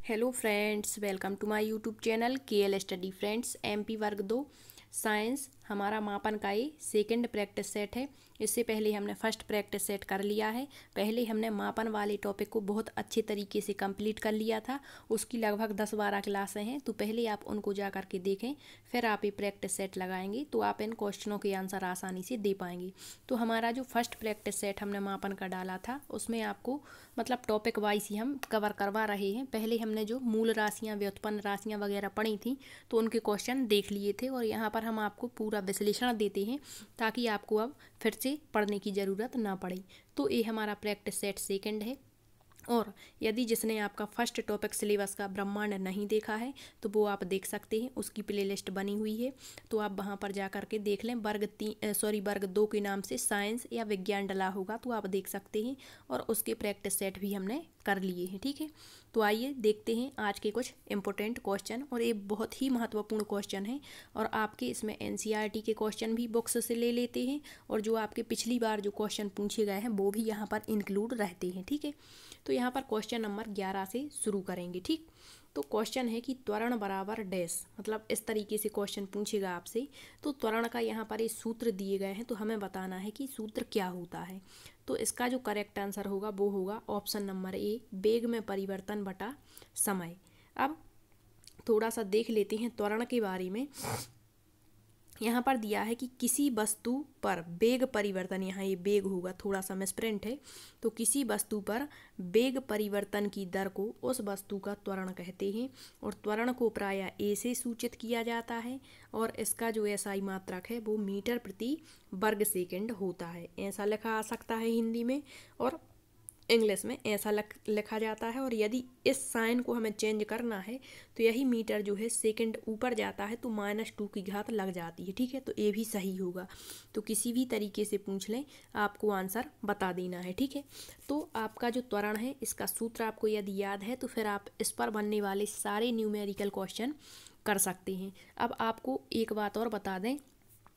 Hello friends, welcome to my YouTube channel KL study friends. MP वर्ग 2 science हमारा मापन का ये सेकंड प्रैक्टिस सेट है। इससे पहले हमने फर्स्ट प्रैक्टिस सेट कर लिया है। पहले हमने मापन वाले टॉपिक को बहुत अच्छे तरीके से कंप्लीट कर लिया था। उसकी लगभग 10-12 क्लासें हैं, तो पहले आप उनको जा कर के देखें, फिर आप ये प्रैक्टिस सेट लगाएंगे तो आप इन क्वेश्चनों के आंसर आसानी से दे पाएंगे। तो हमारा जो फर्स्ट प्रैक्टिस सेट हमने मापन का डाला था, उसमें आपको मतलब टॉपिक वाइज ही हम कवर करवा रहे हैं। पहले हमने जो मूल राशियाँ, व्युत्पन्न राशियाँ वगैरह पढ़ी थी, तो उनके क्वेश्चन देख लिए थे और यहाँ पर हम आपको पूरा विश्लेषण देते हैं ताकि आपको अब फिर से पढ़ने की ज़रूरत ना पड़े। तो ये हमारा प्रैक्टिस सेट सेकंड है। और यदि जिसने आपका फर्स्ट टॉपिक सिलेबस का ब्रह्मांड नहीं देखा है तो वो आप देख सकते हैं, उसकी प्लेलिस्ट बनी हुई है, तो आप वहाँ पर जा कर के देख लें। वर्ग 2 के नाम से साइंस या विज्ञान डला होगा, तो आप देख सकते हैं। और उसके प्रैक्टिस सेट भी हमने कर लिए हैं, ठीक है। तो आइए देखते हैं आज के कुछ इम्पोर्टेंट क्वेश्चन, और ये बहुत ही महत्वपूर्ण क्वेश्चन है। और आपके इसमें एनसीईआरटी के क्वेश्चन भी बुक्स से ले लेते हैं, और जो आपके पिछली बार जो क्वेश्चन पूछे गए हैं वो भी यहाँ पर इंक्लूड रहते हैं, ठीक है। तो यहाँ पर क्वेश्चन नंबर 11 से शुरू करेंगे, ठीक। तो क्वेश्चन है कि त्वरण बराबर डैश, मतलब इस तरीके से क्वेश्चन पूछेगा आपसे। तो त्वरण का यहाँ पर ये सूत्र दिए गए हैं, तो हमें बताना है कि सूत्र क्या होता है। तो इसका जो करेक्ट आंसर होगा वो होगा ऑप्शन नंबर ए, वेग में परिवर्तन बटा समय। अब थोड़ा सा देख लेते हैं त्वरण के बारे में। यहाँ पर दिया है कि किसी वस्तु पर वेग परिवर्तन, यहाँ ये वेग होगा, थोड़ा सा मिसप्रिंट है। तो किसी वस्तु पर वेग परिवर्तन की दर को उस वस्तु का त्वरण कहते हैं, और त्वरण को प्रायः ए से सूचित किया जाता है, और इसका जो एसआई मात्रक है वो मीटर प्रति वर्ग सेकंड होता है। ऐसा लिखा आ सकता है हिंदी में, और इंग्लिश में ऐसा लिखा जाता है। और यदि इस साइन को हमें चेंज करना है तो यही मीटर जो है सेकंड ऊपर जाता है तो -2 की घात लग जाती है, ठीक है। तो ये भी सही होगा। तो किसी भी तरीके से पूछ लें, आपको आंसर बता देना है, ठीक है। तो आपका जो त्वरण है, इसका सूत्र आपको यदि याद है तो फिर आप इस पर बनने वाले सारे न्यूमेरिकल क्वेश्चन कर सकते हैं। अब आपको एक बात और बता दें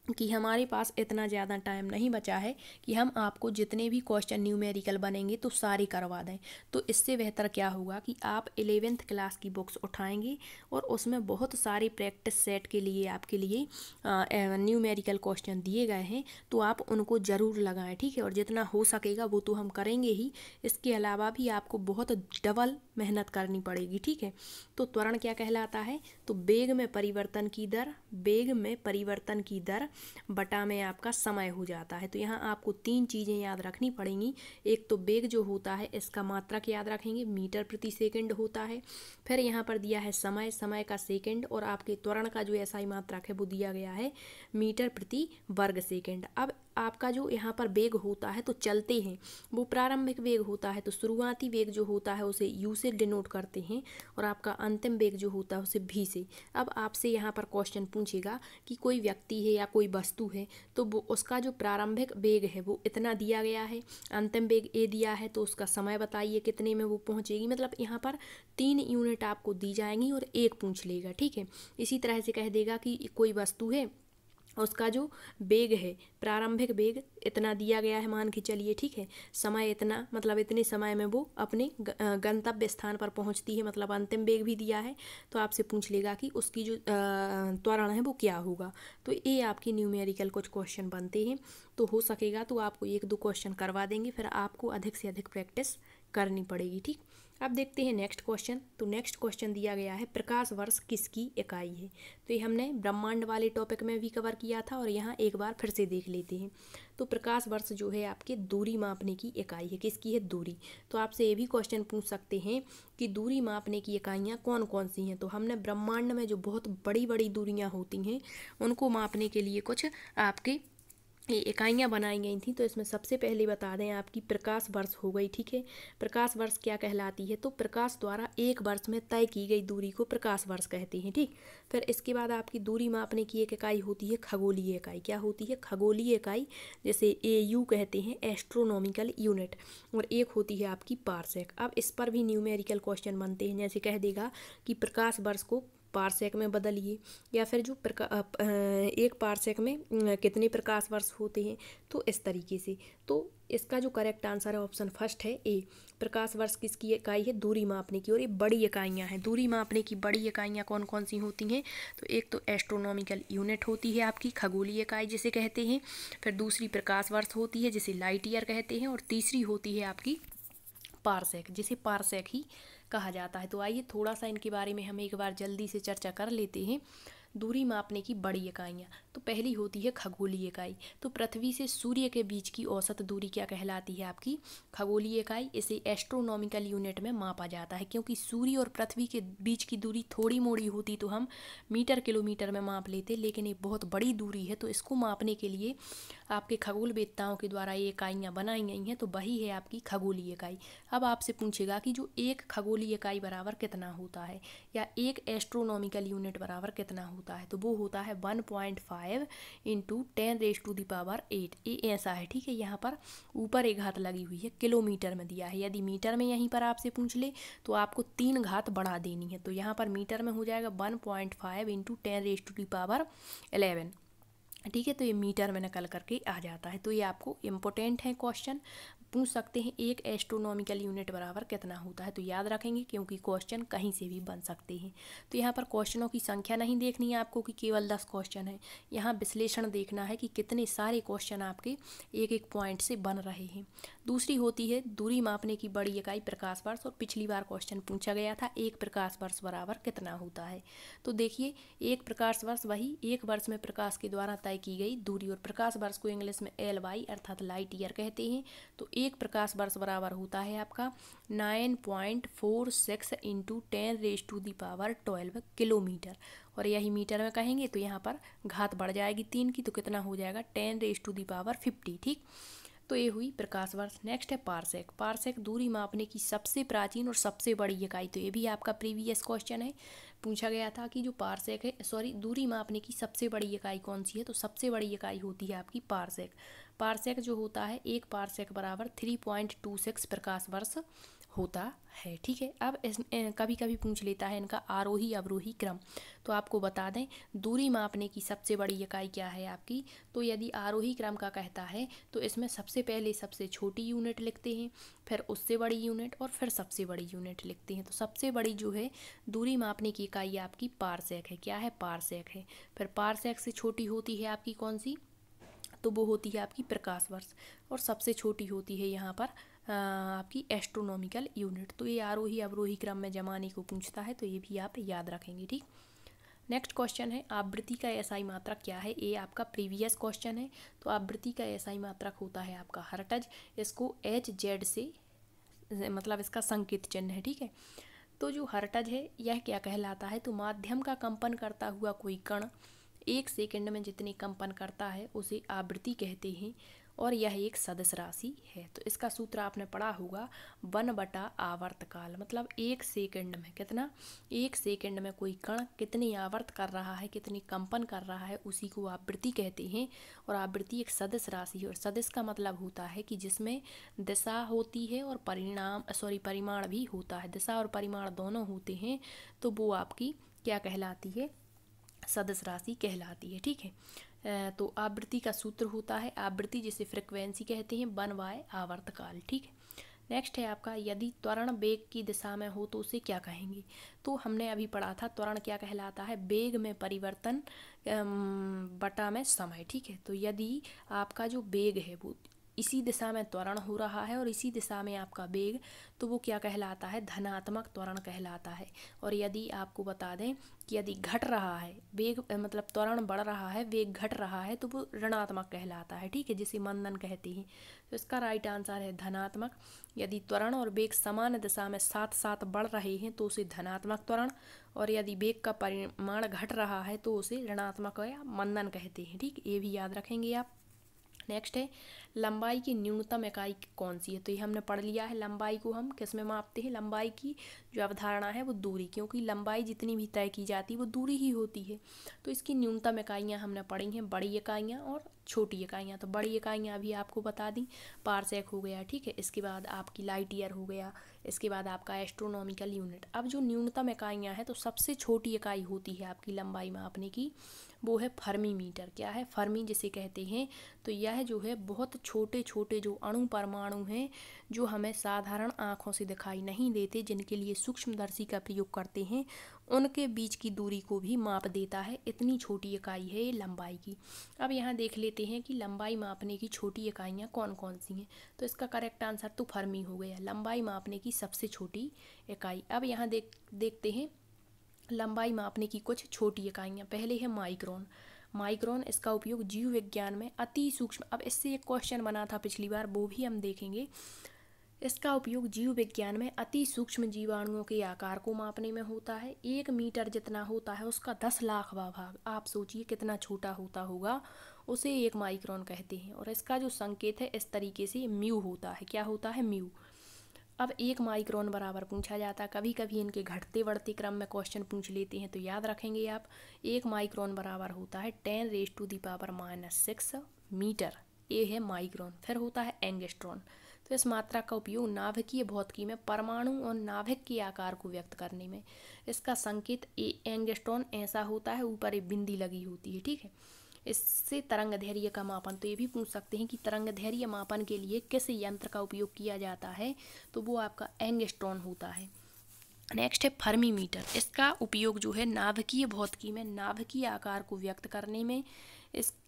कि हमारे पास इतना ज़्यादा टाइम नहीं बचा है कि हम आपको जितने भी क्वेश्चन न्यूमेरिकल बनेंगे तो सारे करवा दें। तो इससे बेहतर क्या होगा कि आप 11th क्लास की बुक्स उठाएंगे, और उसमें बहुत सारे प्रैक्टिस सेट के लिए आपके लिए न्यूमेरिकल क्वेश्चन दिए गए हैं, तो आप उनको ज़रूर लगाएं, ठीक है। और जितना हो सकेगा वो तो हम करेंगे ही, इसके अलावा भी आपको बहुत डबल मेहनत करनी पड़ेगी, ठीक है। तो त्वरण क्या कहलाता है? तो वेग में परिवर्तन की दर, वेग में परिवर्तन की दर बटा में आपका समय हो जाता है। तो यहाँ आपको 3 चीज़ें याद रखनी पड़ेंगी। एक तो वेग जो होता है इसका मात्रक याद रखेंगे, मीटर प्रति सेकंड होता है। फिर यहाँ पर दिया है समय, समय का सेकंड, और आपके त्वरण का जो एसआई मात्रक है वो दिया गया है मीटर प्रति वर्ग सेकंड। अब आपका जो यहाँ पर वेग होता है तो चलते हैं, वो प्रारंभिक वेग होता है। तो शुरुआती वेग जो होता है उसे यू से डिनोट करते हैं, और आपका अंतिम वेग जो होता है उसे भी से। अब आपसे यहाँ पर क्वेश्चन पूछेगा कि कोई व्यक्ति है या कोई वस्तु है, तो वो उसका जो प्रारंभिक वेग है वो इतना दिया गया है, अंतिम वेग ए दिया है, तो उसका समय बताइए कितने में वो पहुँचेगी। मतलब यहाँ पर 3 यूनिट आपको दी जाएंगी और एक पूछ लेगा, ठीक है। इसी तरह से कह देगा कि कोई वस्तु है, उसका जो वेग है, प्रारंभिक वेग इतना दिया गया है मान के चलिए, ठीक है। समय इतना, मतलब इतने समय में वो अपने गंतव्य स्थान पर पहुंचती है, मतलब अंतिम वेग भी दिया है। तो आपसे पूछ लेगा कि उसकी जो त्वरण है वो क्या होगा। तो ये आपकी न्यूमेरिकल कुछ क्वेश्चन बनते हैं। तो हो सकेगा तो आपको 1-2 क्वेश्चन करवा देंगे, फिर आपको अधिक से अधिक प्रैक्टिस करनी पड़ेगी, ठीक। अब देखते हैं नेक्स्ट क्वेश्चन। तो नेक्स्ट क्वेश्चन दिया गया है प्रकाश वर्ष किसकी इकाई है। तो ये हमने ब्रह्मांड वाले टॉपिक में भी कवर किया था, और यहाँ एक बार फिर से देख लेते हैं। तो प्रकाश वर्ष जो है आपके दूरी मापने की इकाई है। किसकी है? दूरी। तो आपसे ये भी क्वेश्चन पूछ सकते हैं कि दूरी मापने की इकाइयाँ कौन कौन सी हैं। तो हमने ब्रह्मांड में जो बहुत बड़ी बड़ी दूरियाँ होती हैं उनको मापने के लिए कुछ आपके ये इकाइयाँ बनाई गई थी। तो इसमें सबसे पहले बता दें आपकी प्रकाश वर्ष हो गई, ठीक है। प्रकाश वर्ष क्या कहलाती है? तो प्रकाश द्वारा एक वर्ष में तय की गई दूरी को प्रकाश वर्ष कहते हैं, ठीक। फिर इसके बाद आपकी दूरी मापने की एक इकाई होती है खगोलीय इकाई। क्या होती है? खगोलीय इकाई, जैसे AU कहते हैं, एस्ट्रोनॉमिकल यूनिट। और एक होती है आपकी पारसेक। अब इस पर भी न्यूमेरिकल क्वेश्चन बनते हैं, जैसे कह देगा कि प्रकाश वर्ष को पारसेक में बदलिए, या फिर जो एक पारसेक में कितने प्रकाश वर्ष होते हैं, तो इस तरीके से। तो इसका जो करेक्ट आंसर है ऑप्शन फर्स्ट है ए। प्रकाश वर्ष किसकी इकाई है? दूरी मापने की। और ये बड़ी इकाइयाँ हैं। दूरी मापने की बड़ी इकाइयाँ कौन कौन सी होती हैं? तो एक तो एस्ट्रोनॉमिकल यूनिट होती है आपकी, खगोलीय इकाई जिसे कहते हैं। फिर दूसरी प्रकाश वर्ष होती है जिसे लाइट ईयर कहते हैं। और तीसरी होती है आपकी पारसेक, जिसे पारसेक ही कहा जाता है। तो आइए थोड़ा सा इनके बारे में हम एक बार जल्दी से चर्चा कर लेते हैं। दूरी मापने की बड़ी इकाइयाँ, तो पहली होती है खगोलीय इकाई। तो पृथ्वी से सूर्य के बीच की औसत दूरी क्या कहलाती है? आपकी खगोलीय इकाई। इसे एस्ट्रोनॉमिकल यूनिट में मापा जाता है, क्योंकि सूर्य और पृथ्वी के बीच की दूरी थोड़ी मोड़ी होती तो हम मीटर किलोमीटर में माप लेते, लेकिन ये बहुत बड़ी दूरी है, तो इसको मापने के लिए आपके खगोल वेत्ताओं के द्वारा ये इकाइयाँ बनाई गई हैं। तो वही है आपकी खगोलीय इकाई। अब आपसे पूछेगा कि जो एक खगोलीय इकाई बराबर कितना होता है, या एक एस्ट्रोनॉमिकल यूनिट बराबर कितना होता है? तो वो होता है 1.5 इंटू 10⁸ ये ऐसा है, ठीक है। यहाँ पर ऊपर एक घात लगी हुई है, किलोमीटर में दिया है। यदि मीटर में यहीं पर आपसे पूछ ले तो आपको 3 घात बढ़ा देनी है। तो यहाँ पर मीटर में हो जाएगा 1.5 इंटू 10⁻11, ठीक है। तो ये मीटर में नकल करके आ जाता है। तो ये आपको इम्पोर्टेंट है क्वेश्चन, पूछ सकते हैं एक एस्ट्रोनॉमिकल यूनिट बराबर कितना होता है। तो याद रखेंगे, क्योंकि क्वेश्चन कहीं से भी बन सकते हैं। तो यहाँ पर क्वेश्चनों की संख्या नहीं देखनी है आपको कि केवल 10 क्वेश्चन है। यहाँ विश्लेषण देखना है कि कितने सारे क्वेश्चन आपके एक एक पॉइंट से बन रहे हैं। दूसरी होती है दूरी मापने की बड़ी इकाई प्रकाश वर्ष। और पिछली बार क्वेश्चन पूछा गया था एक प्रकाश वर्ष बराबर कितना होता है। तो देखिए, एक प्रकाश वर्ष वही एक वर्ष में प्रकाश के द्वारा तय की गई दूरी। और प्रकाश वर्ष को इंग्लिश में LY अर्थात लाइट ईयर कहते हैं। तो एक प्रकाश वर्ष बराबर होता है आपका 9.46 इंटू 10⁻12 किलोमीटर। और यही मीटर में कहेंगे तो यहाँ पर घात बढ़ जाएगी 3 की, तो कितना हो जाएगा 10⁻50, ठीक। तो ये हुई प्रकाश वर्ष। नेक्स्ट है पारसेक। पारसेक दूरी मापने की सबसे प्राचीन और सबसे बड़ी इकाई। तो ये भी आपका प्रीवियस क्वेश्चन है, पूछा गया था कि जो पारसेक है, सॉरी, दूरी मापने की सबसे बड़ी इकाई कौन सी है? तो सबसे बड़ी इकाई होती है आपकी पारसेक। पारसेक जो होता है, एक पारसेक बराबर 3.26 प्रकाश वर्ष होता है, ठीक है। अब कभी कभी पूछ लेता है इनका आरोही अवरोही क्रम। तो आपको बता दें, दूरी मापने की सबसे बड़ी इकाई क्या है आपकी? तो यदि आरोही क्रम का कहता है तो इसमें सबसे पहले सबसे छोटी यूनिट लिखते हैं, फिर उससे बड़ी यूनिट, और फिर सबसे बड़ी यूनिट लिखते हैं। तो सबसे बड़ी जो है दूरी मापने की इकाई आपकी पारसेक है। क्या है? पारसेक है। फिर पारसेक से छोटी होती है आपकी कौन सी? तो वो होती है आपकी प्रकाश वर्ष। और सबसे छोटी होती है यहाँ पर आपकी एस्ट्रोनॉमिकल यूनिट। तो ये आरोही अवरोही क्रम में जमाने को पूछता है, तो ये भी आप याद रखेंगे, ठीक। नेक्स्ट क्वेश्चन है आवृत्ति का एसआई मात्रक क्या है? ये आपका प्रीवियस क्वेश्चन है। तो आवृत्ति का एसआई मात्रक होता है आपका हर्ट्ज। इसको HZ से मतलब इसका संकेत चिन्ह है, ठीक है। तो जो हर्ट्ज है यह क्या कहलाता है? तो माध्यम का कंपन करता हुआ कोई कण 1 सेकंड में जितनी कंपन करता है उसे आवृत्ति कहते हैं। और यह एक सदिश राशि है। तो इसका सूत्र आपने पढ़ा होगा 1/आवर्तकाल। मतलब 1 सेकंड में कितना? 1 सेकंड में कोई कण कितनी आवर्त कर रहा है, कितनी कंपन कर रहा है, उसी को आवृत्ति कहते हैं। और आवृत्ति एक सदिश राशि है। और सदिश का मतलब होता है कि जिसमें दिशा होती है और परिमाण भी होता है। दिशा और परिमाण दोनों होते हैं, तो वो आपकी क्या कहलाती है? सदिश राशि कहलाती है, ठीक है। तो आवृत्ति का सूत्र होता है आवृत्ति, जिसे फ्रिक्वेंसी कहते हैं, 1/आवर्तकाल, ठीक है। नेक्स्ट है आपका यदि त्वरण वेग की दिशा में हो तो उसे क्या कहेंगे? तो हमने अभी पढ़ा था त्वरण क्या कहलाता है? वेग में परिवर्तन बटा में समय, ठीक है। तो यदि आपका जो वेग है वो इसी दिशा में त्वरण हो रहा है और इसी दिशा में आपका वेग, तो वो क्या कहलाता है? धनात्मक त्वरण कहलाता है। और यदि आपको बता दें कि यदि घट रहा है वेग, मतलब त्वरण बढ़ रहा है, वेग घट रहा है, तो वो ऋणात्मक कहलाता है, ठीक है, जिसे मंदन कहते हैं। तो इसका राइट आंसर है धनात्मक। यदि त्वरण और वेग समान दिशा में साथ साथ बढ़ रहे हैं तो उसे धनात्मक त्वरण, और यदि वेग का परिमाण घट रहा है तो उसे ऋणात्मक या मंदन कहते हैं, ठीक। ये भी याद रखेंगे आप। नेक्स्ट है लंबाई की न्यूनतम इकाई कौन सी है? तो ये हमने पढ़ लिया है। लंबाई को हम किस में मापते हैं? लंबाई की जो अवधारणा है वो दूरी, क्योंकि लंबाई जितनी भी तय की जाती है वो दूरी ही होती है। तो इसकी न्यूनतम इकाइयाँ हमने पढ़ी हैं, बड़ी इकाइयाँ और छोटी इकाइयाँ। तो बड़ी इकाइयाँ अभी आपको बता दी, पारसेक हो गया, ठीक है। इसके बाद आपकी लाइट ईयर हो गया, इसके बाद आपका एस्ट्रोनॉमिकल यूनिट। अब जो न्यूनतम इकाइयाँ हैं, तो सबसे छोटी इकाई होती है आपकी लंबाई मापने की, वो है फर्मी मीटर। क्या है? फर्मी जिसे कहते हैं। तो यह जो है बहुत छोटे छोटे जो अणु परमाणु हैं जो हमें साधारण आँखों से दिखाई नहीं देते, जिनके लिए सूक्ष्मदर्शी का प्रयोग करते हैं, उनके बीच की दूरी को भी माप देता है। इतनी छोटी इकाई है ये लंबाई की। अब यहाँ देख लेते हैं कि लंबाई मापने की छोटी इकाइयाँ कौन कौन सी हैं। तो इसका करेक्ट आंसर तो फर्मी हो गया, लंबाई मापने की सबसे छोटी इकाई। अब यहाँ देखते हैं लंबाई मापने की कुछ छोटी इकाइयाँ। पहले है माइक्रोन। माइक्रोन, इसका उपयोग जीव विज्ञान में अति सूक्ष्म, अब इससे एक क्वेश्चन बना था पिछली बार, वो भी हम देखेंगे। इसका उपयोग जीव विज्ञान में अति सूक्ष्म जीवाणुओं के आकार को मापने में होता है। 1 मीटर जितना होता है उसका 10 लाखवां भाग, आप सोचिए कितना छोटा होता होगा, उसे 1 माइक्रोन कहते हैं। और इसका जो संकेत है इस तरीके से म्यू होता है। क्या होता है? म्यू। अब 1 माइक्रोन बराबर पूछा जाता है, कभी कभी इनके घटते बढ़ते क्रम में क्वेश्चन पूछ लेते हैं, तो याद रखेंगे आप। 1 माइक्रोन बराबर होता है 10⁻⁻⁶ मीटर, ये है माइक्रोन। फिर होता है एंगस्ट्रॉन। तो इस मात्रा का उपयोग नाभिकीय भौतिकी में परमाणु और नाभिक के आकार को व्यक्त करने में। इसका संकेत एंगस्ट्रॉन ऐसा होता है, ऊपर एक बिंदी लगी होती है, ठीक है। इससे तरंग दैर्घ्य का मापन, तो ये भी पूछ सकते हैं कि तरंग दैर्घ्य मापन के लिए किस यंत्र का उपयोग किया जाता है, तो वो आपका एंगस्ट्रॉन होता है। नेक्स्ट है फर्मी मीटर। इसका उपयोग जो है नाभिकीय भौतिकी में नाभिकीय आकार को व्यक्त करने में।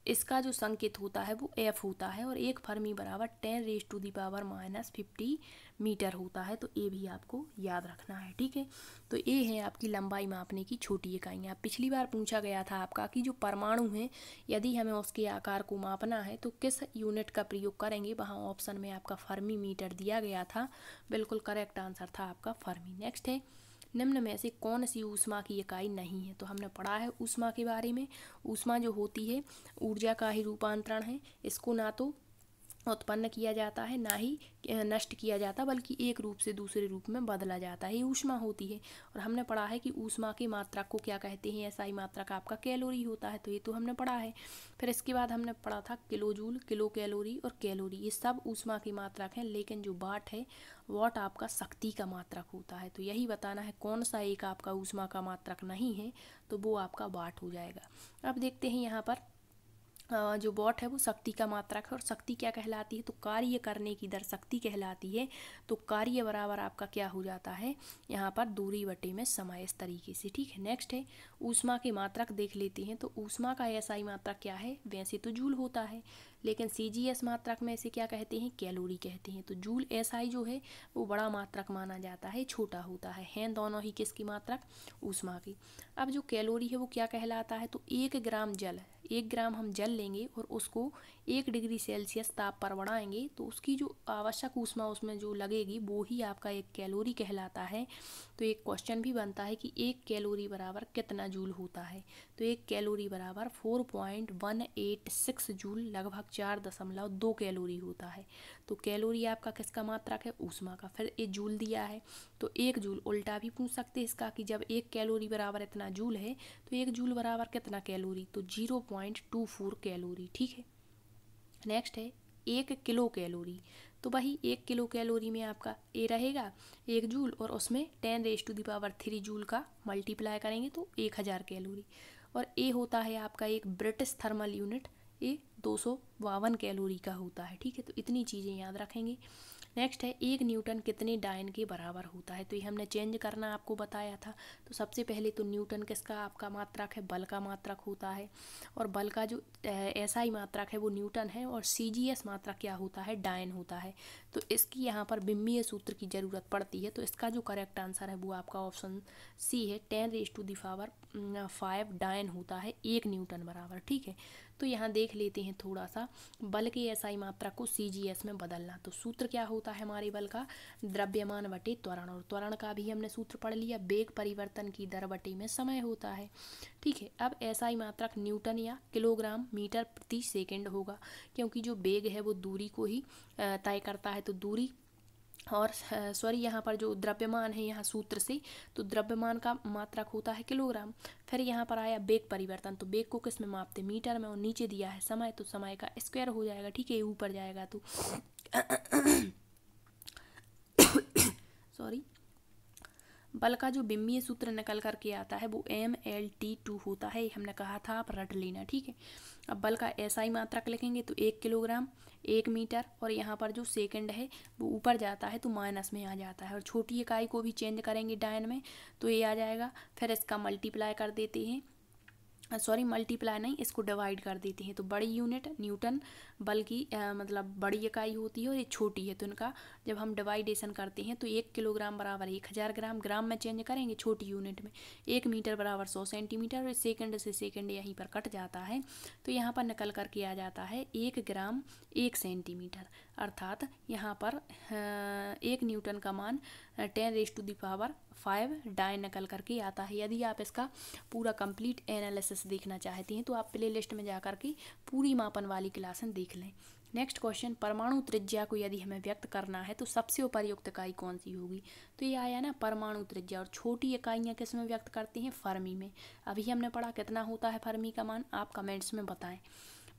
इसका जो संकेत होता है वो F होता है, और 1 फर्मी बराबर 10⁻⁻50 मीटर होता है। तो ये भी आपको याद रखना है, ठीक है। तो ये है आपकी लंबाई मापने की छोटी इकाइयाँ। पिछली बार पूछा गया था आपका कि जो परमाणु है, यदि हमें उसके आकार को मापना है तो किस यूनिट का प्रयोग करेंगे, वहाँ ऑप्शन में आपका फर्मी मीटर दिया गया था। बिल्कुल करेक्ट आंसर था आपका फर्मी। नेक्स्ट है निम्न में से कौन सी ऊष्मा की इकाई नहीं है। तो हमने पढ़ा है ऊष्मा के बारे में। ऊष्मा जो होती है ऊर्जा का ही रूपांतरण है। इसको ना तो उत्पन्न किया जाता है, ना ही नष्ट किया जाता, बल्कि एक रूप से दूसरे रूप में बदला जाता है, ये ऊष्मा होती है। और हमने पढ़ा है कि ऊष्मा की मात्रा को क्या कहते हैं, ऐसा ही मात्रा का आपका कैलोरी होता है, तो ये तो हमने पढ़ा है। फिर इसके बाद हमने पढ़ा था किलो जूल, किलो कैलोरी और कैलोरी, ये सब ऊष्मा की मात्रक हैं। लेकिन जो वाट है, वाट आपका शक्ति का मात्रक होता है। तो यही बताना है कौन सा एक आपका ऊष्मा का मात्रक नहीं है, तो वो आपका वाट हो जाएगा। अब देखते हैं यहाँ पर जो वॉट है वो शक्ति का मात्रक है। और शक्ति क्या कहलाती है, तो कार्य करने की दर शक्ति कहलाती है। तो कार्य बराबर आपका क्या हो जाता है, यहाँ पर दूरी बटे में समय, इस तरीके से, ठीक है। नेक्स्ट है ऊष्मा के मात्रक देख लेते हैं। तो ऊष्मा का एसआई मात्रक क्या है, वैसे तो जूल होता है, लेकिन सीजीएस मात्रक में इसे क्या कहते हैं, कैलोरी कहते हैं। तो जूल एसआई जो है वो बड़ा मात्रक माना जाता है, छोटा होता है। हैं दोनों ही किसकी मात्रक, ऊष्मा की। अब जो कैलोरी है वो क्या कहलाता है, तो 1 ग्राम जल, 1 ग्राम हम जल लेंगे और उसको 1 डिग्री सेल्सियस ताप पर बढ़ाएंगे, तो उसकी जो आवश्यक ऊष्मा उसमें जो लगेगी वो ही आपका 1 कैलोरी कहलाता है। तो एक क्वेश्चन भी बनता है कि 1 कैलोरी बराबर कितना जूल होता है। तो 1 कैलोरी बराबर 4.186 जूल, लगभग 4.2 कैलोरी होता है। तो कैलोरी आपका किसका मात्रक है, ऊष्मा का। फिर ये जूल दिया है, तो 1 जूल, उल्टा भी पूछ सकते हैं इसका कि जब 1 कैलोरी बराबर इतना जूल है तो 1 जूल बराबर कितना कैलोरी, तो 0.24 कैलोरी, ठीक है। नेक्स्ट है 1 किलो कैलोरी। तो वही 1 किलो कैलोरी में आपका ए रहेगा 1 जूल, और उसमें 10⁻³ जूल का मल्टीप्लाई करेंगे तो 1000 कैलोरी। और ए होता है आपका एक ब्रिटिश थर्मल यूनिट, ये 252 कैलोरी का होता है, ठीक है। तो इतनी चीज़ें याद रखेंगे। नेक्स्ट है 1 न्यूटन कितने डायन के बराबर होता है। तो ये हमने चेंज करना आपको बताया था। तो सबसे पहले तो न्यूटन किसका आपका मात्रक है, बल का मात्रक होता है। और बल का जो एसआई मात्रक है वो न्यूटन है, और सीजीएस मात्रक क्या होता है, डायन होता है। तो इसकी यहाँ पर बिम्मीय सूत्र की ज़रूरत पड़ती है। तो इसका जो करेक्ट आंसर है वो आपका ऑप्शन सी है, 10⁵ डायन होता है 1 न्यूटन बराबर, ठीक है। तो यहाँ देख लेते हैं थोड़ा सा बल के एसआई मात्रा को सीजीएस में बदलना। तो सूत्र क्या होता है हमारे बल का, द्रव्यमान बटे त्वरण, और त्वरण का भी हमने सूत्र पढ़ लिया, वेग परिवर्तन की दर बटे में समय होता है, ठीक है। अब एसआई मात्रक न्यूटन या किलोग्राम मीटर प्रति सेकेंड होगा, क्योंकि जो वेग है वो दूरी को ही तय करता है। तो दूरी और सॉरी यहाँ पर जो द्रव्यमान है यहाँ सूत्र से, तो द्रव्यमान का मात्रक होता है किलोग्राम। फिर यहाँ पर आया वेग परिवर्तन, तो वेग को किस में मापते, मीटर में, और नीचे दिया है समय, तो समय का स्क्वायर हो जाएगा, ठीक है, ऊपर जाएगा तो सॉरी। बल का जो बिंबीय सूत्र निकल करके आता है वो MLT2 होता है, ये हमने कहा था, आप रट लेना, ठीक है। अब बल का SI मात्रक लिखेंगे तो 1 किलोग्राम 1 मीटर, और यहाँ पर जो सेकंड है वो ऊपर जाता है तो माइनस में आ जाता है, और छोटी इकाई को भी चेंज करेंगे डायन में तो ये आ जाएगा। फिर इसका मल्टीप्लाई कर देते हैं, सॉरी मल्टीप्लाई नहीं, इसको डिवाइड कर देते हैं तो बड़ी यूनिट न्यूटन बल की मतलब बड़ी इकाई होती है और ये छोटी है, तो इनका जब हम डिवाइडेशन करते हैं तो 1 किलोग्राम बराबर 1000 ग्राम, ग्राम में चेंज करेंगे छोटी यूनिट में, 1 मीटर बराबर 100 सेंटीमीटर, और सेकंड से सेकंड यहीं पर कट जाता है तो यहाँ पर निकल करके आ जाता है 1 ग्राम 1 सेंटीमीटर, अर्थात यहाँ पर 1 न्यूटन का मान 10⁵ डायन निकल करके आता है। यदि आप इसका पूरा कंप्लीट एनालिसिस देखना चाहते हैं तो आप प्ले लिस्ट में जा करके पूरी मापन वाली क्लासें देख लें। नेक्स्ट क्वेश्चन, परमाणु त्रिज्या को यदि हमें व्यक्त करना है तो सबसे उपयुक्त इकाई कौन सी होगी? तो ये आया ना परमाणु त्रिज्या, और छोटी इकाइयाँ किस में व्यक्त करते हैं? फर्मी में। अभी हमने पढ़ा कितना होता है फर्मी का मान, आप कमेंट्स में बताएं।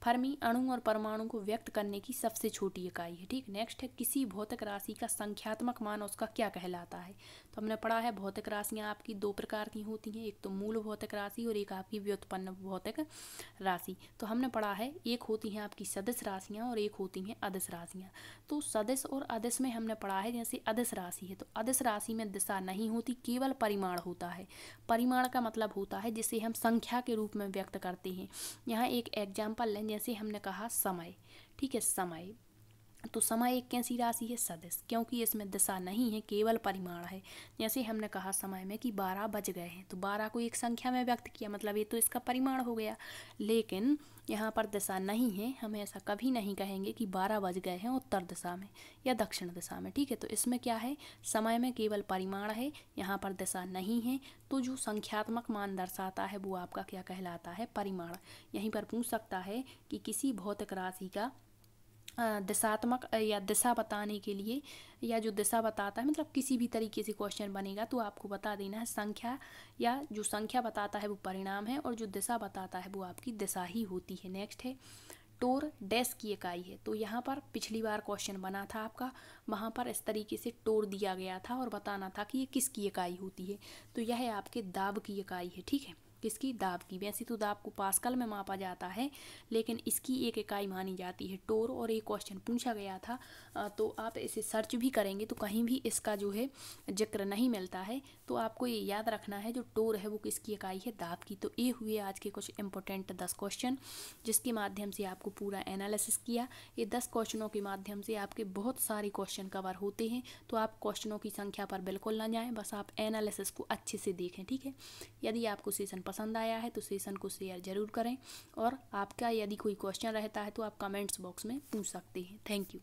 फर्मी अणु और परमाणु को व्यक्त करने की सबसे छोटी इकाई है, ठीक। नेक्स्ट है, किसी भौतिक राशि का संख्यात्मक मान उसका क्या कहलाता है? तो हमने पढ़ा है भौतिक राशियाँ आपकी 2 प्रकार की होती हैं, एक तो मूल भौतिक राशि और एक आपकी व्युत्पन्न भौतिक राशि। तो हमने पढ़ा है एक होती हैं आपकी सदिश राशियाँ और एक होती हैं अदिश राशियाँ। तो सदिश और अदिश में हमने पढ़ा है, जैसे अदिश राशि है तो अदिश राशि में दिशा नहीं होती, केवल परिमाण होता है। परिमाण का मतलब होता है जिसे हम संख्या के रूप में व्यक्त करते हैं। यहाँ एक एग्जाम्पल लें, जैसे हमने कहा समय, ठीक है, समय, तो समय एक कैसी राशि है? सदिश, क्योंकि इसमें दिशा नहीं है, केवल परिमाण है। जैसे हमने कहा समय में कि 12 बज गए हैं, तो 12 को एक संख्या में व्यक्त किया, मतलब ये तो इसका परिमाण हो गया, लेकिन यहाँ पर दिशा नहीं है, हम ऐसा कभी नहीं कहेंगे कि 12 बज गए हैं उत्तर दिशा में या दक्षिण दिशा में, ठीक है। तो इसमें क्या है, समय में केवल परिमाण है, यहाँ पर दिशा नहीं है, तो जो संख्यात्मक मान दर्शाता है वो आपका क्या कहलाता है? परिमाण। यहीं पर पूछ सकता है कि किसी भौतिक राशि का दिशात्मक या दिशा बताने के लिए, या जो दिशा बताता है, मतलब किसी भी तरीके से क्वेश्चन बनेगा तो आपको बता देना है संख्या, या जो संख्या बताता है वो परिणाम है और जो दिशा बताता है वो आपकी दिशा ही होती है। नेक्स्ट है, टोर डैश की इकाई है। तो यहाँ पर पिछली बार क्वेश्चन बना था आपका, वहाँ पर इस तरीके से टोर दिया गया था और बताना था कि ये किसकी इकाई होती है। तो यह आपके दाब की इकाई है, ठीक है, किसकी? दाब की। वैसे तो दाब को पास्कल में मापा जाता है, लेकिन इसकी एक इकाई मानी जाती है टोर, और एक क्वेश्चन पूछा गया था, तो आप इसे सर्च भी करेंगे तो कहीं भी इसका जो है जिक्र नहीं मिलता है। तो आपको ये याद रखना है जो टोर है वो किसकी इकाई है? दाब की। तो ये हुए आज के कुछ इंपॉर्टेंट 10 क्वेश्चन, जिसके माध्यम से आपको पूरा एनालिसिस किया। ये 10 क्वेश्चनों के माध्यम से आपके बहुत सारे क्वेश्चन कवर होते हैं, तो आप क्वेश्चनों की संख्या पर बिल्कुल ना जाएं, बस आप एनालिसिस को अच्छे से देखें, ठीक है। यदि आपको सेशन पसंद आया है तो सेशन को शेयर जरूर करें, और आपका यदि कोई क्वेश्चन रहता है तो आप कमेंट्स बॉक्स में पूछ सकते हैं। Thank you.